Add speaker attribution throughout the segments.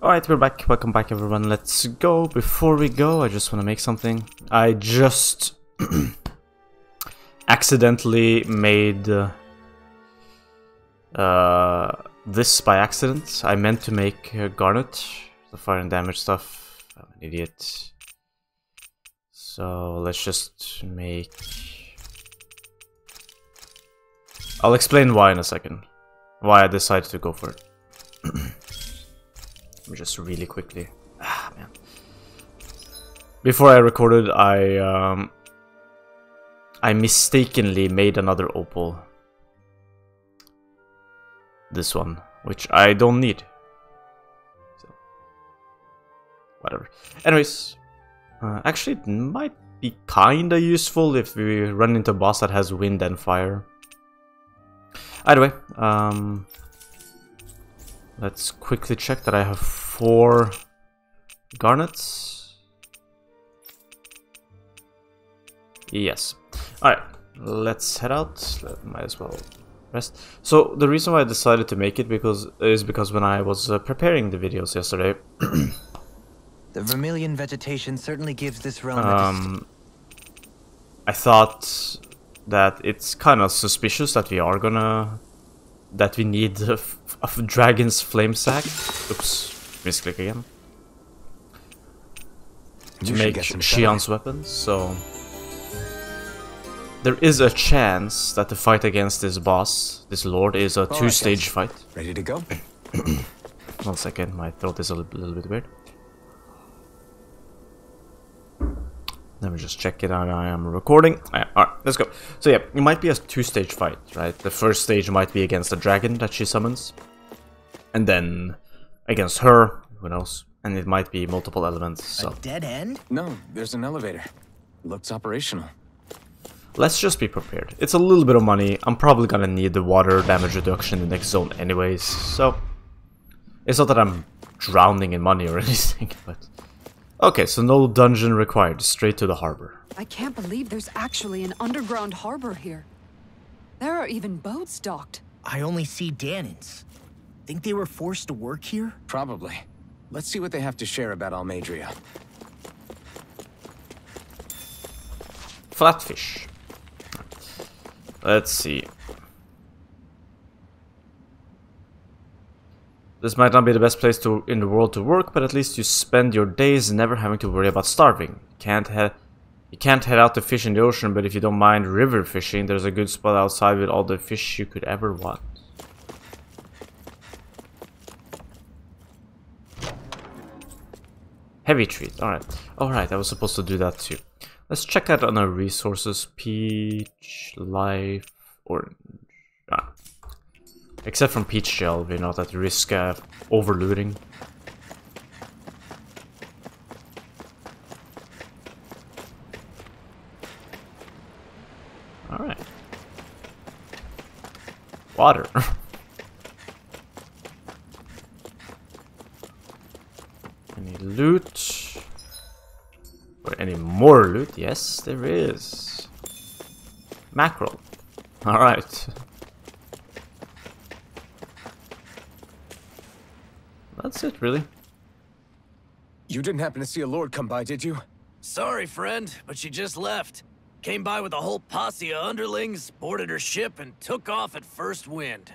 Speaker 1: Alright, we're back. Welcome back, everyone. Let's go. Before we go, I just want to make something. I just accidentally made this by accident. I meant to make garnet, the fire and damage stuff. I'm an idiot. So let's just make... I'll explain why in a second. Why I decided to go for it. Just really quickly. Ah, man. Before I recorded, I mistakenly made another opal. This one, which I don't need. So, whatever. Anyways, actually, it might be kinda useful if we run into a boss that has wind and fire. Either way, let's quickly check that I have 4 garnets. Yes. Alright, let's head out. Might as well rest. So, the reason why I decided to make it is because when I was preparing the videos yesterday...
Speaker 2: The vermilion vegetation certainly gives this realm
Speaker 1: I thought that it's kind of suspicious that we need a dragon's flame sack. Oops, misclick again. To make Xian's weapons, so there is a chance that the fight against this boss, this lord, is a 2-stage fight.
Speaker 2: Ready to go?
Speaker 1: 1 second, my throat is a little bit weird. Let me just check it out. I am recording. Alright, let's go. So yeah, it might be a 2-stage fight, right? The first stage might be against a dragon that she summons. And then against her, who knows? And it might be multiple elements, so...
Speaker 2: A dead end?
Speaker 3: No, there's an elevator. Looks operational.
Speaker 1: Let's just be prepared. It's a little bit of money. I'm probably gonna need the water damage reduction in the next zone anyways, so... It's not that I'm drowning in money or anything, but... Okay, so no dungeon required, straight to the harbor.
Speaker 4: I can't believe there's actually an underground harbor here. There are even boats docked.
Speaker 2: I only see Dahnans. Think they were forced to work here?
Speaker 3: Probably. Let's see what they have to share about Almadria.
Speaker 1: Flatfish. Let's see. This might not be the best place in the world to work, but at least you spend your days never having to worry about starving. You can't head out to fish in the ocean, but if you don't mind river fishing, there's a good spot outside with all the fish you could ever want. Heavy treat, alright. Alright, I was supposed to do that too. Let's check out on our resources. Peach, life, orange. Except from peach shell, we're not at risk of overlooting. Alright. Water. Any loot? Or any more loot? Yes, there is. Mackerel. Alright. That's it, really.
Speaker 3: You didn't happen to see a lord come by, did you?
Speaker 5: Sorry, friend, but she just left. Came by with a whole posse of underlings, boarded her ship, and took off at first wind.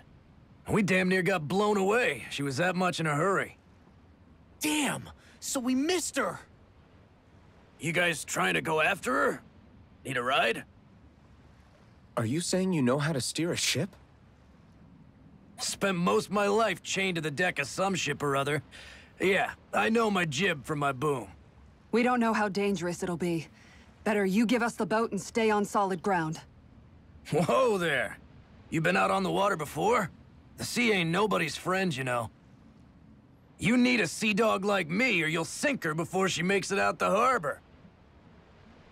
Speaker 5: We damn near got blown away. She was that much in a hurry.
Speaker 2: Damn! So we missed her!
Speaker 5: You guys trying to go after her? Need a ride?
Speaker 3: Are you saying you know how to steer a ship?
Speaker 5: Spent most of my life chained to the deck of some ship or other. Yeah, I know my jib from my boom.
Speaker 4: We don't know how dangerous it'll be. Better you give us the boat and stay on solid ground.
Speaker 5: Whoa there! You been out on the water before? The sea ain't nobody's friend, you know. You need a sea dog like me or you'll sink her before she makes it out the harbor.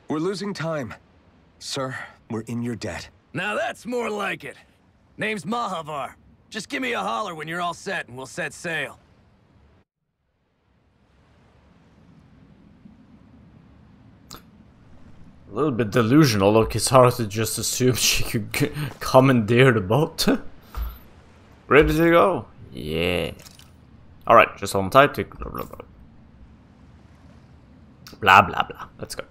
Speaker 3: We're losing time. Sir, we're in your debt.
Speaker 5: Now that's more like it. Name's Mahavar. Just give me a holler when you're all set and we'll set sail.
Speaker 1: A little bit delusional of Kizaru just assumed she could commandeer the boat. Ready to go? Yeah. Alright, just hold on tight to blah blah blah. Blah blah blah. Let's go.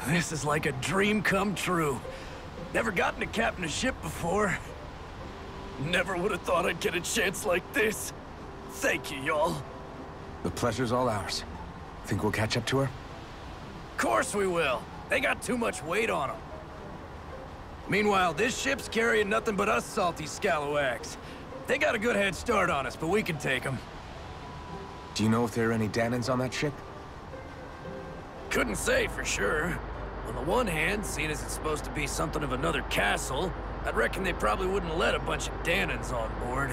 Speaker 5: This is like a dream come true. Never gotten to captain a ship before. Never would have thought I'd get a chance like this. Thank you, y'all.
Speaker 3: The pleasure's all ours. Think we'll catch up to her?
Speaker 5: Of course we will. They got too much weight on them. Meanwhile, this ship's carrying nothing but us salty scalawags. They got a good head start on us, but we can take them.
Speaker 3: Do you know if there are any Dahnans on that ship?
Speaker 5: Couldn't say for sure. On the one hand, seeing as it's supposed to be something of another castle, I'd reckon they probably wouldn't let a bunch of Dahnans on board.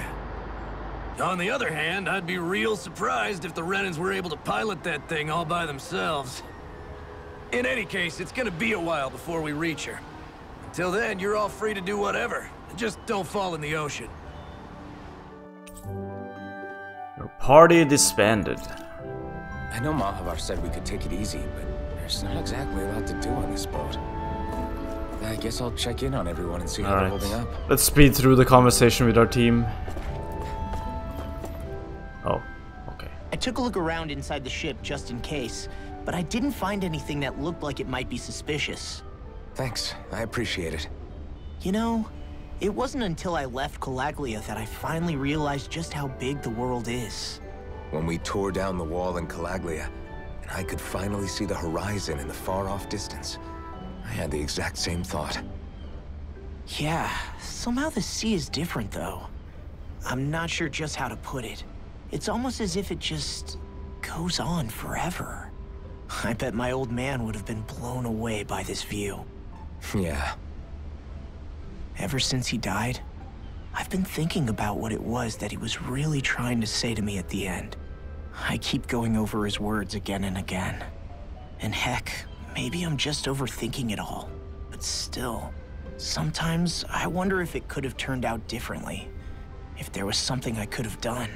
Speaker 5: On the other hand, I'd be real surprised if the Renans were able to pilot that thing all by themselves. In any case, it's gonna be a while before we reach her. Until then, you're all free to do whatever. Just don't fall in the ocean.
Speaker 1: Your party disbanded.
Speaker 3: I know Mahavar said we could take it easy, but there's not exactly a lot to do on this boat. I guess I'll check in on everyone and see how they're holding up.
Speaker 1: Let's speed through the conversation with our team. Oh, okay.
Speaker 6: I took a look around inside the ship just in case, but I didn't find anything that looked like it might be suspicious.
Speaker 3: Thanks, I appreciate it.
Speaker 6: You know, it wasn't until I left Calaglia that I finally realized just how big the world is.
Speaker 3: When we tore down the wall in Calaglia, and I could finally see the horizon in the far-off distance, I had the exact same thought.
Speaker 6: Yeah, somehow the sea is different though. I'm not sure just how to put it. It's almost as if it just goes on forever. I bet my old man would have been blown away by this view.
Speaker 3: Yeah.
Speaker 6: Ever since he died, I've been thinking about what it was that he was really trying to say to me at the end. I keep going over his words again and again. And heck, maybe I'm just overthinking it all. But still, sometimes I wonder if it could have turned out differently. If there was something I could have done.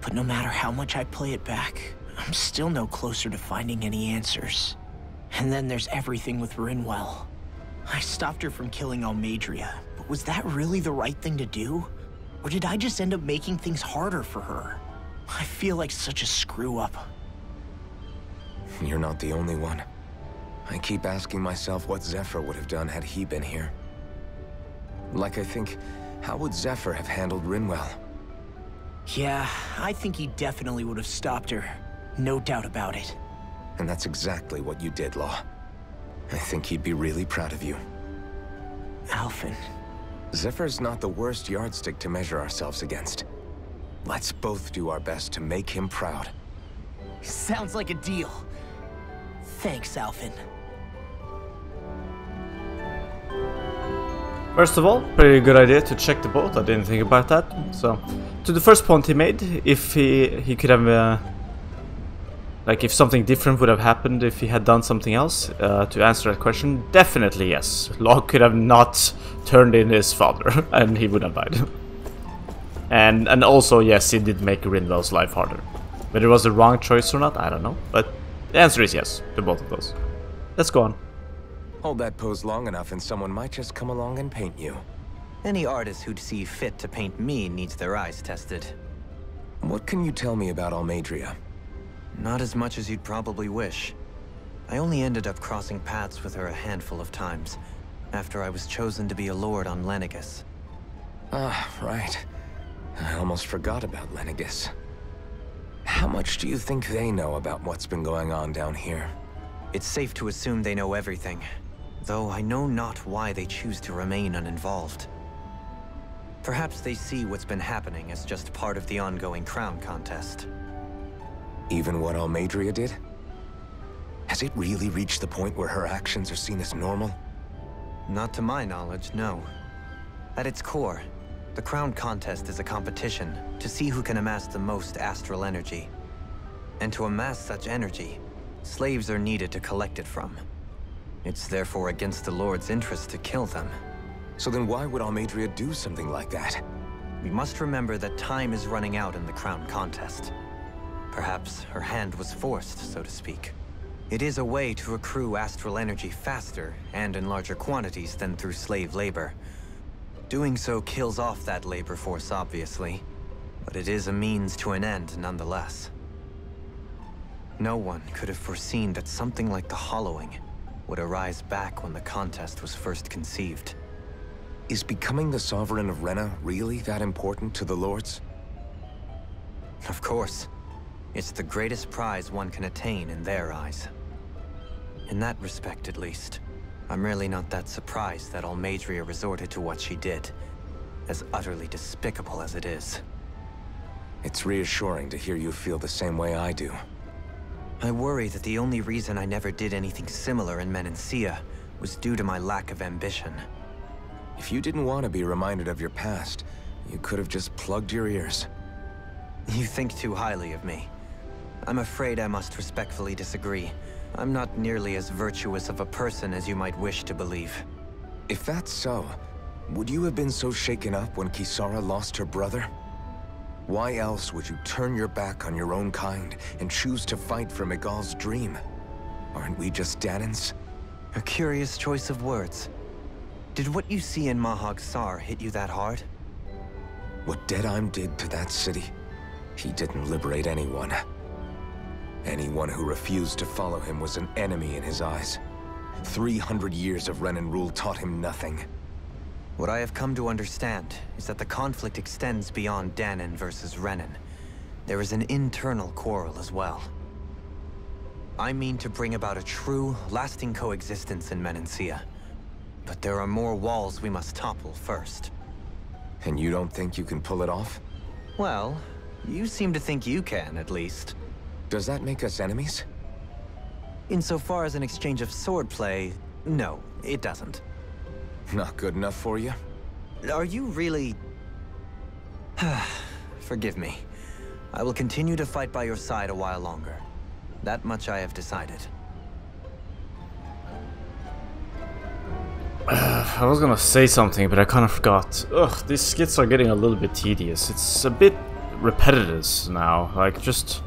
Speaker 6: But no matter how much I play it back, I'm still no closer to finding any answers. And then there's everything with Rinwell. I stopped her from killing Almadria, but was that really the right thing to do? Or did I just end up making things harder for her? I feel like such a screw-up.
Speaker 3: You're not the only one. I keep asking myself what Zephyr would have done had he been here. Like I think, how would Zephyr have handled Rinwell?
Speaker 6: Yeah, I think he definitely would have stopped her. No doubt about it.
Speaker 3: And that's exactly what you did, Law. I think he'd be really proud of you.
Speaker 6: Alphen.
Speaker 3: Zephyr's not the worst yardstick to measure ourselves against. Let's both do our best to make him proud.
Speaker 6: Sounds like a deal. Thanks, Alphen.
Speaker 1: First of all, pretty good idea to check the boat. I didn't think about that. So, to the first point he made, if he could have, like if something different would have happened if he had done something else, to answer that question, definitely yes. Locke could have not turned in his father, and he would have died. And also, yes, he did make Rinwell's life harder. Whether it was the wrong choice or not, I don't know. But the answer is yes to both of those. Let's go on.
Speaker 3: Hold that pose long enough and someone might just come along and paint you.
Speaker 2: Any artist who'd see fit to paint me needs their eyes tested.
Speaker 3: What can you tell me about Almadria?
Speaker 2: Not as much as you'd probably wish. I only ended up crossing paths with her a handful of times, after I was chosen to be a lord on Lenegus.
Speaker 3: Ah, right. I almost forgot about Lenegus. How much do you think they know about what's been going on down here?
Speaker 2: It's safe to assume they know everything, though I know not why they choose to remain uninvolved. Perhaps they see what's been happening as just part of the ongoing crown contest.
Speaker 3: Even what Almadria did? Has it really reached the point where her actions are seen as normal?
Speaker 2: Not to my knowledge, no. At its core, the crown contest is a competition to see who can amass the most astral energy. And to amass such energy, slaves are needed to collect it from. It's therefore against the Lord's interest to kill them.
Speaker 3: So then why would Almadria do something like that?
Speaker 2: we must remember that time is running out in the crown contest. Perhaps her hand was forced, so to speak. It is a way to accrue astral energy faster and in larger quantities than through slave labor. Doing so kills off that labor force, obviously, but it is a means to an end nonetheless. No one could have foreseen that something like the Hollowing would arise back when the contest was first conceived.
Speaker 3: Is becoming the Sovereign of Rena really that important to the Lords?
Speaker 2: Of course. It's the greatest prize one can attain in their eyes. In that respect, at least, I'm really not that surprised that Almadria resorted to what she did, as utterly despicable as it is.
Speaker 3: It's reassuring to hear you feel the same way I do.
Speaker 2: I worry that the only reason I never did anything similar in Menancia was due to my lack of ambition.
Speaker 3: If you didn't want to be reminded of your past, you could have just plugged your ears.
Speaker 2: You think too highly of me. I'm afraid I must respectfully disagree. I'm not nearly as virtuous of a person as you might wish to believe.
Speaker 3: If that's so, would you have been so shaken up when Kisara lost her brother? Why else would you turn your back on your own kind and choose to fight for Miguel's dream? Aren't we just Dahnans?
Speaker 2: A curious choice of words. Did what you see in Mahag Sar hit you that hard?
Speaker 3: What Deadheim did to that city, he didn't liberate anyone. Anyone who refused to follow him was an enemy in his eyes. 300 years of Renan rule taught him nothing.
Speaker 2: What I have come to understand is that the conflict extends beyond Dahnan versus Renan. There is an internal quarrel as well. I mean to bring about a true, lasting coexistence in Menancia. But there are more walls we must topple first.
Speaker 3: And you don't think you can pull it off?
Speaker 2: Well, you seem to think you can, at least.
Speaker 3: Does that make us enemies?
Speaker 2: Insofar as an exchange of swordplay, no, it doesn't.
Speaker 3: Not good enough for you?
Speaker 2: Are you really... Forgive me. I will continue to fight by your side a while longer. That much I have decided.
Speaker 1: I was gonna say something, but I kind of forgot. Ugh, these skits are getting a little bit tedious. It's a bit repetitive now. Like, just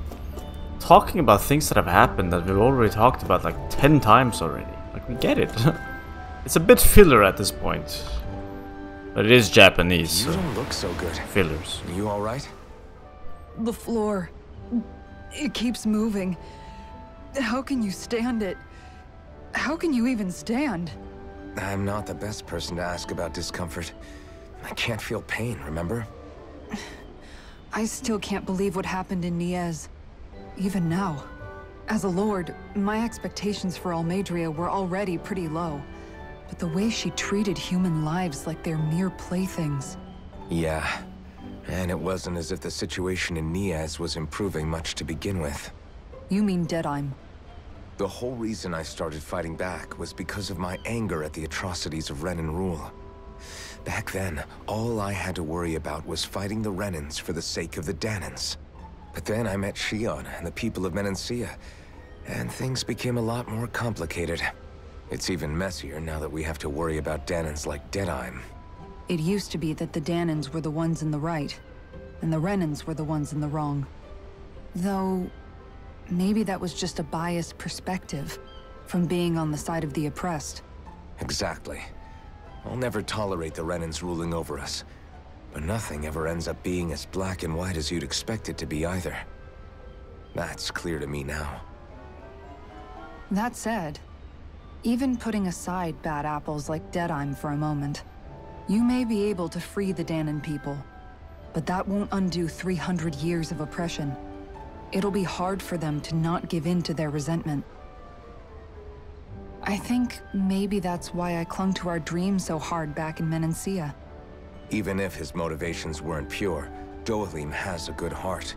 Speaker 1: talking about things that have happened that we've already talked about like 10 times already. Like, we get it. It's a bit filler at this point. But it is Japanese.
Speaker 3: You don't look so good.
Speaker 1: Fillers.
Speaker 3: Are you alright?
Speaker 4: The floor. It keeps moving. How can you stand it? How can you even stand?
Speaker 3: I'm not the best person to ask about discomfort. I can't feel pain, remember?
Speaker 4: I still can't believe what happened in Niez. Even now. As a lord, my expectations for Almadria were already pretty low. But the way she treated human lives like they're mere playthings.
Speaker 3: Yeah. And it wasn't as if the situation in Niez was improving much to begin with.
Speaker 4: You mean Deadheim?
Speaker 3: The whole reason I started fighting back was because of my anger at the atrocities of Renan rule. Back then, all I had to worry about was fighting the Renans for the sake of the Dahnans. But then I met Shion and the people of Menancia, and things became a lot more complicated. It's even messier now that we have to worry about Dahnans like Deadheim.
Speaker 4: It used to be that the Dahnans were the ones in the right, and the Renans were the ones in the wrong. Though, maybe that was just a biased perspective from being on the side of the oppressed.
Speaker 3: Exactly. I'll never tolerate the Renans ruling over us. But nothing ever ends up being as black and white as you'd expect it to be either. That's clear to me now.
Speaker 4: That said, even putting aside bad apples like Deadheim for a moment, you may be able to free the Dahnan people, but that won't undo 300 years of oppression. It'll be hard for them to not give in to their resentment. I think maybe that's why I clung to our dream so hard back in Menancia.
Speaker 3: Even if his motivations weren't pure, Dohalim has a good heart.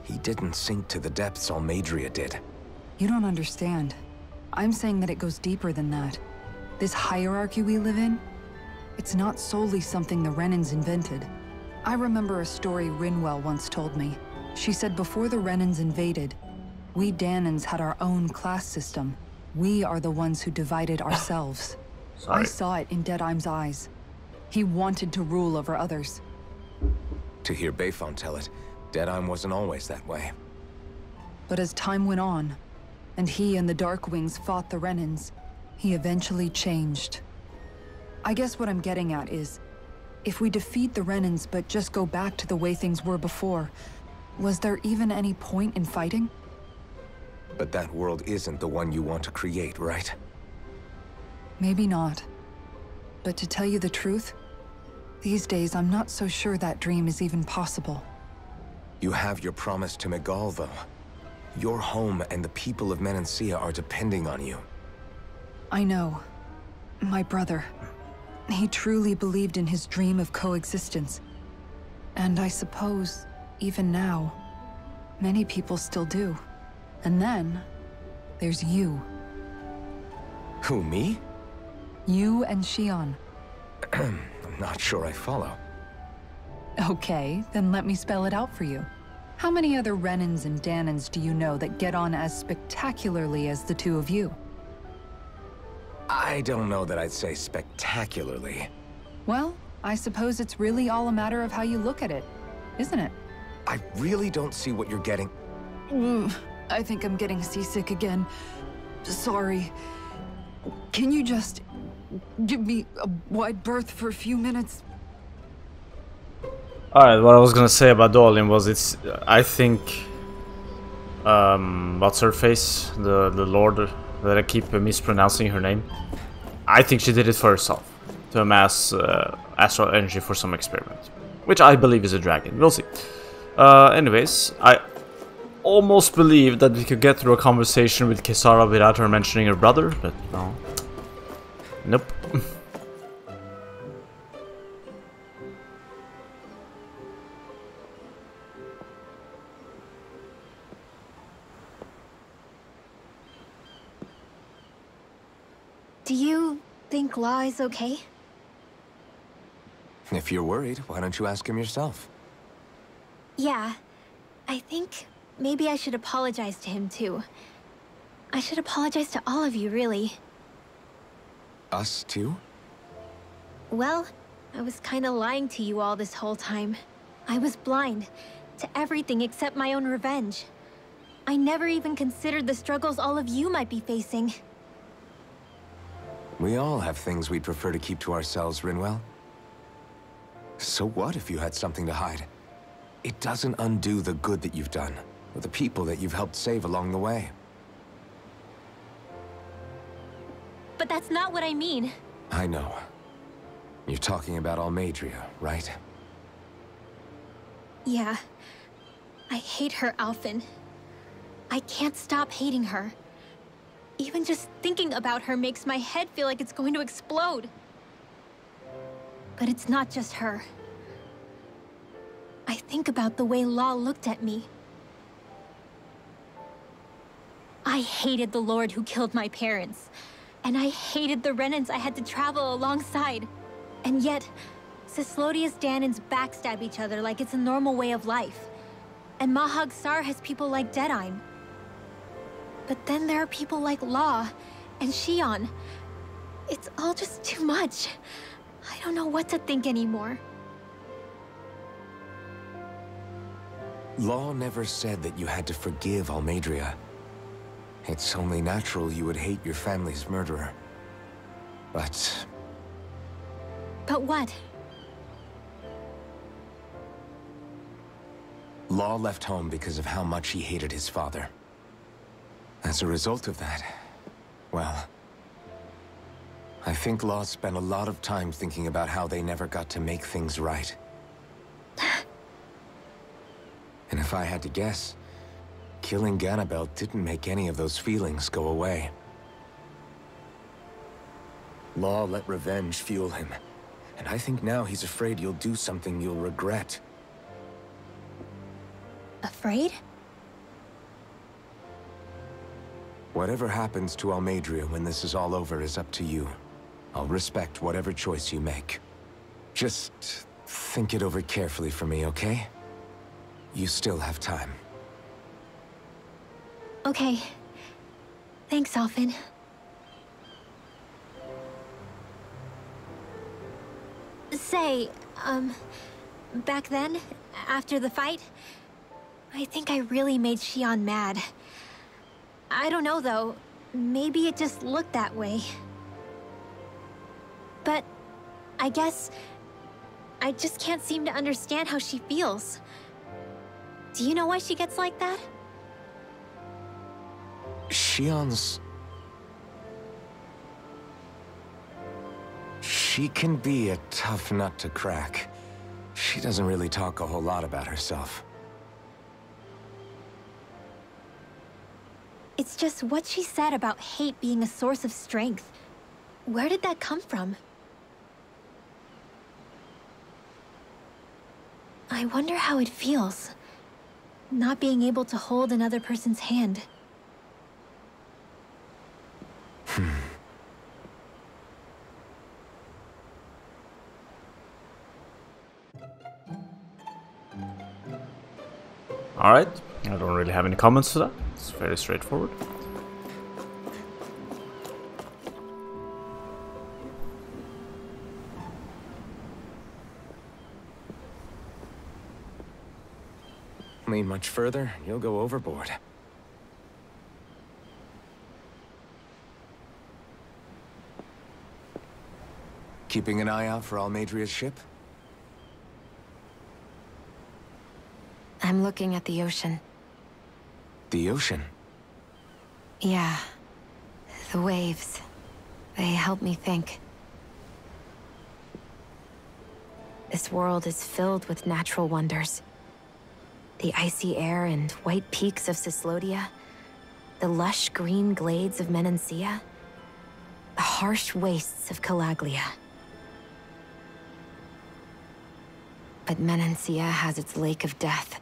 Speaker 3: He didn't sink to the depths Almadria did.
Speaker 4: You don't understand. I'm saying that it goes deeper than that. This hierarchy we live in, it's not solely something the Renans invented. I remember a story Rinwell once told me. She said before the Renans invaded, we Dahnans had our own class system. We are the ones who divided ourselves.
Speaker 1: Sorry.
Speaker 4: I saw it in Deadheim's eyes. He wanted to rule over others.
Speaker 3: To hear Bayfon tell it, Deadeye wasn't always that way.
Speaker 4: But as time went on, and he and the Darkwings fought the Renans, he eventually changed. I guess what I'm getting at is, if we defeat the Renans but just go back to the way things were before, was there even any point in fighting?
Speaker 3: But that world isn't the one you want to create, right?
Speaker 4: Maybe not. But to tell you the truth, these days I'm not so sure that dream is even possible.
Speaker 3: You have your promise to Megal, though. Your home and the people of Menancia are depending on you.
Speaker 4: I know. My brother. He truly believed in his dream of coexistence. And I suppose, even now, many people still do. And then, there's you.
Speaker 3: Who, me?
Speaker 4: You and Xion.
Speaker 3: I'm not sure I follow.
Speaker 4: Okay, then let me spell it out for you. How many other Renans and Dahnans do you know that get on as spectacularly as the two of you?
Speaker 3: I don't know that I'd say spectacularly.
Speaker 4: Well, I suppose it's really all a matter of how you look at it, isn't it?
Speaker 3: I really don't see what you're getting.
Speaker 4: I think I'm getting seasick again. Sorry. Can you just give me a wide berth for a few minutes?
Speaker 1: Alright, what I was gonna say about Dolin was I think what's her face? The lord that I keep mispronouncing her name. I think she did it for herself. To amass astral energy for some experiment. Which I believe is a dragon. We'll see. Anyways, I almost believed that we could get through a conversation with Kisara without her mentioning her brother, but no. Nope.
Speaker 7: Do you think Law is okay?
Speaker 3: If you're worried, why don't you ask him yourself?
Speaker 7: Yeah. I think maybe I should apologize to him too. I should apologize to all of you, really.
Speaker 3: Us too?
Speaker 7: Well, I was kinda lying to you all this whole time. I was blind to everything except my own revenge. I never even considered the struggles all of you might be facing.
Speaker 3: We all have things we'd prefer to keep to ourselves, Rinwell. So what if you had something to hide? It doesn't undo the good that you've done, or the people that you've helped save along the way.
Speaker 7: But that's not what I mean.
Speaker 3: I know. You're talking about Almadria, right?
Speaker 7: Yeah. I hate her, Alphen. I can't stop hating her. Even just thinking about her makes my head feel like it's going to explode. But it's not just her. I think about the way Law looked at me. I hated the Lord who killed my parents. And I hated the Renans I had to travel alongside. And yet, Cislodius Dahnans backstab each other like it's a normal way of life. And Mahag Sar has people like Deadeye. But then there are people like Law and Xion. It's all just too much. I don't know what to think anymore.
Speaker 3: Law never said that you had to forgive Almadria. It's only natural you would hate your family's murderer. But...
Speaker 7: But what?
Speaker 3: Law left home because of how much he hated his father. As a result of that, well... I think Law spent a lot of time thinking about how they never got to make things right. And if I had to guess, killing Ganabel didn't make any of those feelings go away. Law let revenge fuel him, and I think now he's afraid you'll do something you'll regret.
Speaker 7: Afraid?
Speaker 3: Whatever happens to Almadria when this is all over is up to you. I'll respect whatever choice you make. Just think it over carefully for me, okay? You still have time.
Speaker 7: Okay. Thanks, Alphen. Say, back then, after the fight, I think I really made Xion mad. I don't know though, maybe it just looked that way. But I guess I just can't seem to understand how she feels. Do you know why she gets like that?
Speaker 3: Xion's... She can be a tough nut to crack. She doesn't really talk a whole lot about herself.
Speaker 7: It's just what she said about hate being a source of strength. Where did that come from? I wonder how it feels, not being able to hold another person's hand.
Speaker 1: Alright, I don't really have any comments to that. It's very straightforward.
Speaker 3: Lean much further, you'll go overboard. Keeping an eye out for Almadria's ship?
Speaker 8: I'm looking at the ocean.
Speaker 3: The ocean?
Speaker 8: Yeah. The waves. They help me think. This world is filled with natural wonders. The icy air and white peaks of Cyslodia. The lush green glades of Menancia. The harsh wastes of Calaglia. But Menancia has its lake of death,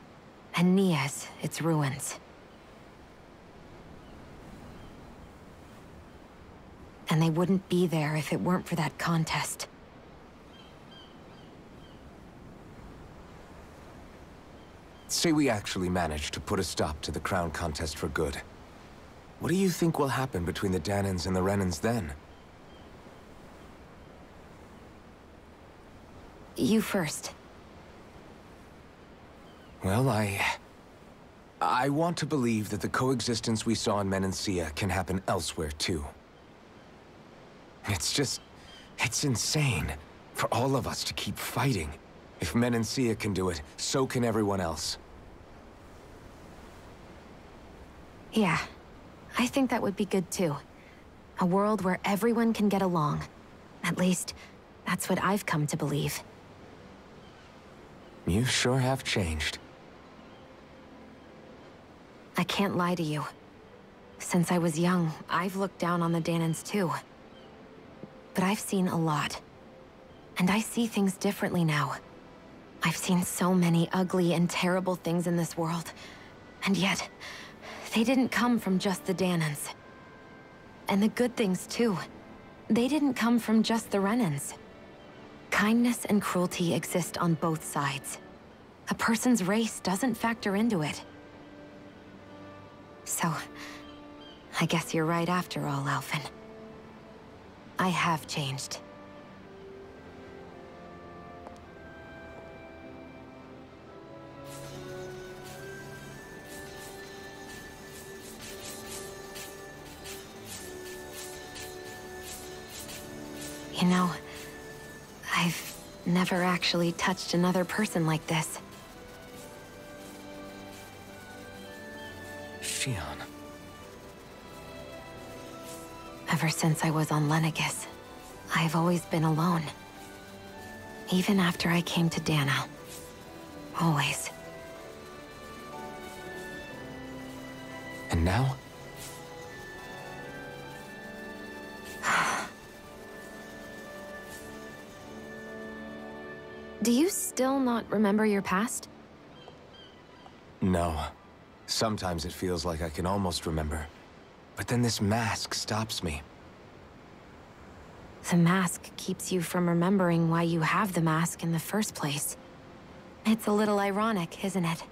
Speaker 8: and Nias its ruins. And they wouldn't be there if it weren't for that contest.
Speaker 3: Say we actually manage to put a stop to the crown contest for good. What do you think will happen between the Dahnans and the Renans then?
Speaker 8: You first.
Speaker 3: Well, I want to believe that the coexistence we saw in Menancia can happen elsewhere, too. It's insane for all of us to keep fighting. If Menancia can do it, so can everyone else.
Speaker 8: Yeah, I think that would be good too. A world where everyone can get along. At least, that's what I've come to believe.
Speaker 3: You sure have changed.
Speaker 8: I can't lie to you. Since I was young, I've looked down on the Dahnans too. But I've seen a lot. And I see things differently now. I've seen so many ugly and terrible things in this world. And yet, they didn't come from just the Dahnans. And the good things too. They didn't come from just the Renans. Kindness and cruelty exist on both sides. A person's race doesn't factor into it. So, I guess you're right after all, Alphen. I have changed. You know, I've never actually touched another person like this.
Speaker 3: Xion.
Speaker 8: Ever since I was on Lenegis, I've always been alone. Even after I came to Dahna. Always.
Speaker 3: And now?
Speaker 8: Do you still not remember your past?
Speaker 3: No. Sometimes it feels like I can almost remember. But then this mask stops me.
Speaker 8: The mask keeps you from remembering why you have the mask in the first place. It's a little ironic, isn't it?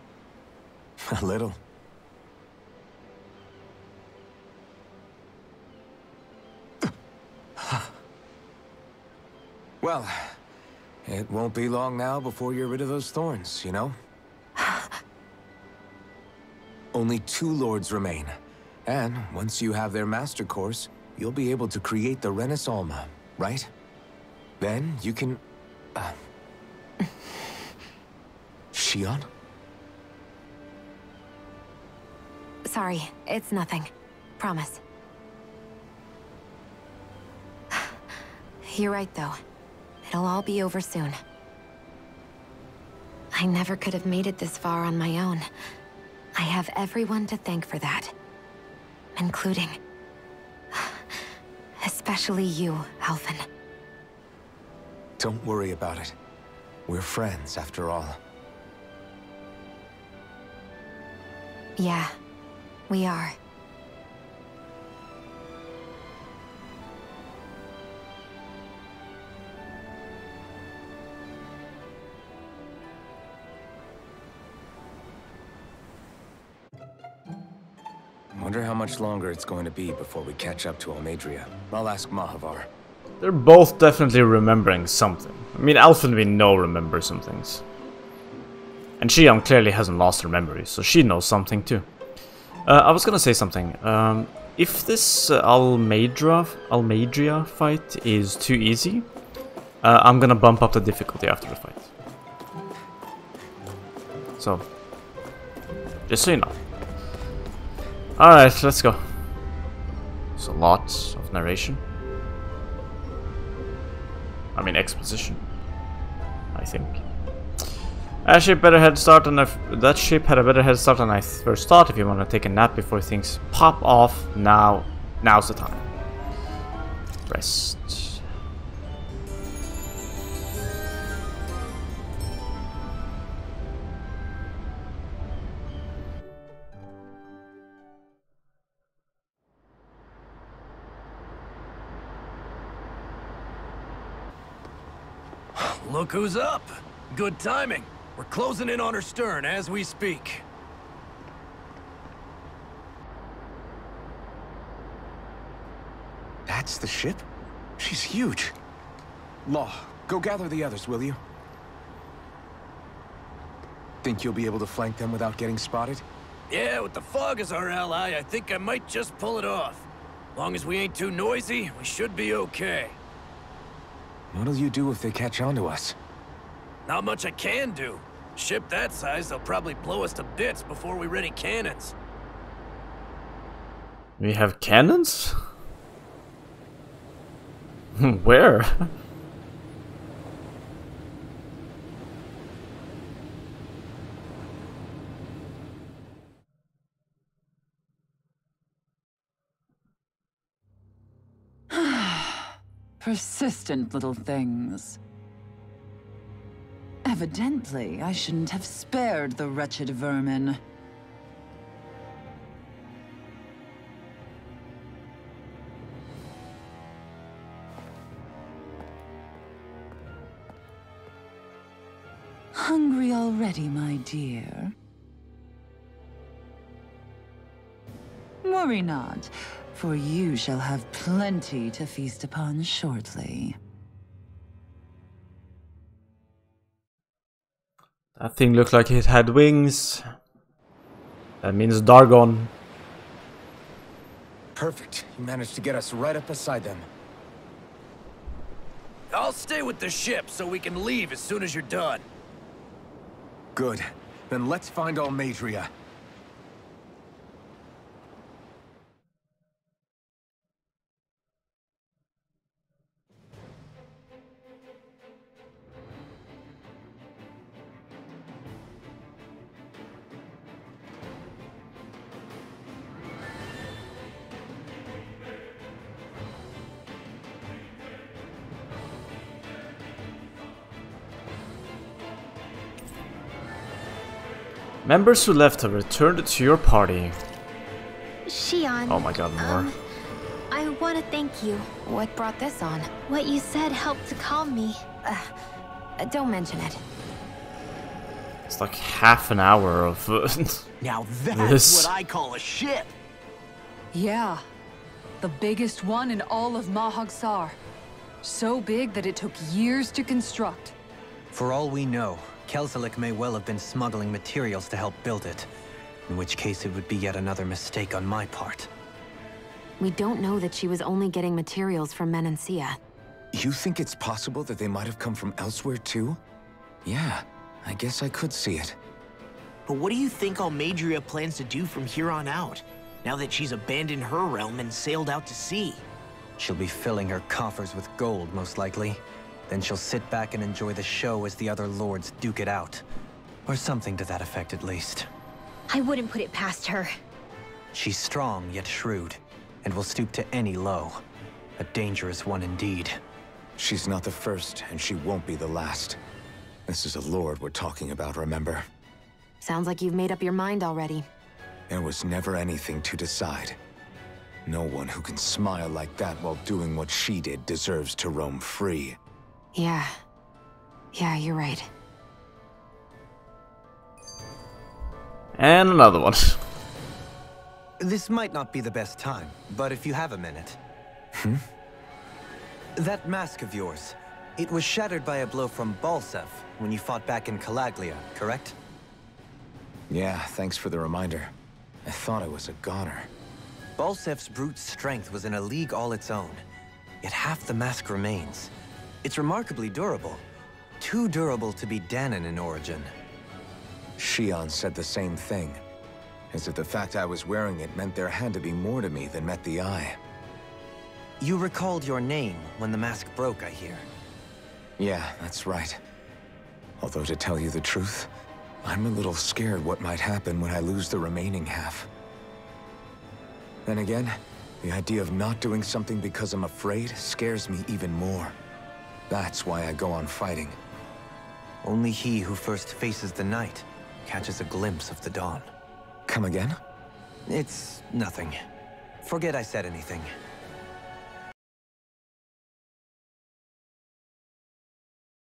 Speaker 3: A little. Well, it won't be long now before you're rid of those thorns, you know? Only 2 lords remain. And once you have their master course, you'll be able to create the Renis Alma, right? Then you can... Shion?
Speaker 8: Sorry, it's nothing. Promise. You're right, though. It'll all be over soon. I never could have made it this far on my own. I have everyone to thank for that. Including... especially you, Alphen.
Speaker 3: Don't worry about it. We're friends, after all.
Speaker 8: Yeah, we are.
Speaker 3: Wonder how much longer it's going to be before we catch up to Almadria. I'll ask Mahavar.
Speaker 1: They're both definitely remembering something. I mean, Alphen we know remembers some things. And Shion clearly hasn't lost her memory, so she knows something too. I was gonna say something. If this Almadria fight is too easy, I'm gonna bump up the difficulty after the fight. So, just so you know. Alright, let's go. There's a lot of narration. I mean, exposition. I think. That ship had a better head start than I first thought. If you want to take a nap before things pop off, now's the time. Rest.
Speaker 5: Look who's up! Good timing. We're closing in on her stern as we speak.
Speaker 3: That's the ship? She's huge. Law, go gather the others, will you? Think you'll be able to flank them without getting spotted?
Speaker 5: Yeah, with the fog as our ally, I think I might just pull it off. Long as we ain't too noisy, we should be okay.
Speaker 3: What'll you do if they catch on to us?
Speaker 5: Not much I can do. Ship that size, they'll probably blow us to bits before we ready cannons.
Speaker 1: We have cannons? Where?
Speaker 9: Persistent little things. Evidently, I shouldn't have spared the wretched vermin. Hungry already, my dear? Worry not, for you shall have plenty to feast upon shortly.
Speaker 1: That thing looked like it had wings. That means Dargon.
Speaker 3: Perfect. You managed to get us right up beside them.
Speaker 5: I'll stay with the ship so we can leave as soon as you're done.
Speaker 3: Good. Then let's find Almadria.
Speaker 1: Members who left have returned to your party.
Speaker 7: Shion.
Speaker 1: Oh my god, more.
Speaker 7: I want to thank you.
Speaker 8: What brought this on?
Speaker 7: What you said helped to calm me.
Speaker 8: Don't mention it.
Speaker 1: It's like half an hour of
Speaker 6: Now that's
Speaker 1: this.
Speaker 6: what I call a ship.
Speaker 4: Yeah. The biggest one in all of Mahagsar. So big that it took years to construct.
Speaker 2: For all we know, Kelzelik may well have been smuggling materials to help build it. In which case it would be yet another mistake on my part.
Speaker 8: We don't know that she was only getting materials from Menancia.
Speaker 3: You think it's possible that they might have come from elsewhere too? Yeah, I guess I could see it.
Speaker 6: But what do you think Almadria plans to do from here on out, now that she's abandoned her realm and sailed out to sea?
Speaker 2: She'll be filling her coffers with gold, most likely. Then she'll sit back and enjoy the show as the other lords duke it out. Or something to that effect, at least.
Speaker 7: I wouldn't put it past her.
Speaker 2: She's strong, yet shrewd, and will stoop to any low. A dangerous one indeed.
Speaker 3: She's not the first, and she won't be the last. This is a lord we're talking about, remember?
Speaker 8: Sounds like you've made up your mind already.
Speaker 3: There was never anything to decide. No one who can smile like that while doing what she did deserves to roam free.
Speaker 8: Yeah, you're right.
Speaker 1: And another one.
Speaker 2: This might not be the best time, but if you have a minute. That mask of yours, it was shattered by a blow from Balsev when you fought back in Calaglia, correct?
Speaker 3: Yeah, thanks for the reminder. I thought I was a goner.
Speaker 2: Balsev's brute strength was in a league all its own, yet half the mask remains. It's remarkably durable. Too durable to be Dahnan in origin.
Speaker 3: Shion said the same thing. As if the fact I was wearing it meant there had to be more to me than met the eye.
Speaker 2: You recalled your name when the mask broke, I hear.
Speaker 3: Yeah, that's right. Although to tell you the truth, I'm a little scared what might happen when I lose the remaining half. Then again, the idea of not doing something because I'm afraid scares me even more. That's why I go on fighting.
Speaker 2: Only he who first faces the night catches a glimpse of the dawn.
Speaker 3: Come again?
Speaker 2: It's nothing. Forget I said anything.